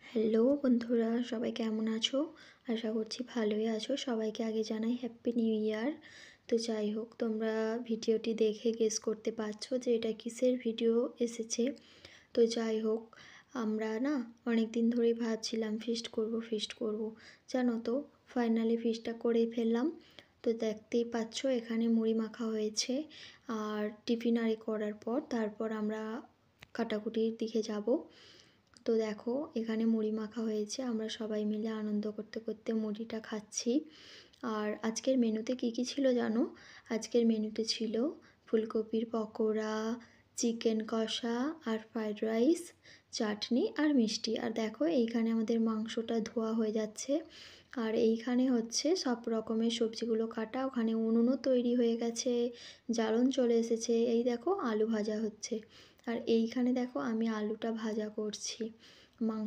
Hello বন্ধুরা, সবাই কেমন আছো? আশা করছি ভালোই আছো। সবাইকে আগে জানাই হ্যাপি নিউ ইয়ার। তো যাই হোক, তোমরা ভিডিওটি দেখে গেস করতে পারছো যে এটা কিসের ভিডিও এসেছে। তো যাই হোক, আমরা না অনেক দিন ধরেই ভাবছিলাম ফিস্ট করব। জানো তো, ফাইনালি ফিস্টটা করে ফেললাম। তো দেখতেই পাচ্ছ এখানে মুড়ি মাখা হয়েছে। আর টিফিন আরে করার পর তারপর আমরা কাটাকুটির দিকে যাব। তো দেখো এখানে মুড়ি মাখা হয়েছে, আমরা সবাই মিলে আনন্দ করতে করতে মুড়িটা খাচ্ছি। আর আজকের মেনুতে কি কি ছিল জানো? আজকের মেনুতে ছিল ফুলকপির পকোড়া, চিকেন কষা আর ফ্রাইড রাইস, চাটনি আর মিষ্টি। আর দেখো এইখানে আমাদের মাংসটা ধোয়া হয়ে যাচ্ছে। আর এইখানে হচ্ছে সব রকমের সবজিগুলো কাটা, ওখানে উনুনও তৈরি হয়ে গেছে, জ্বালন চলে এসেছে। এই দেখো আলু ভাজা হচ্ছে। আর এইখানে দেখো আমি আলুটা ভাজা করছি। মাংস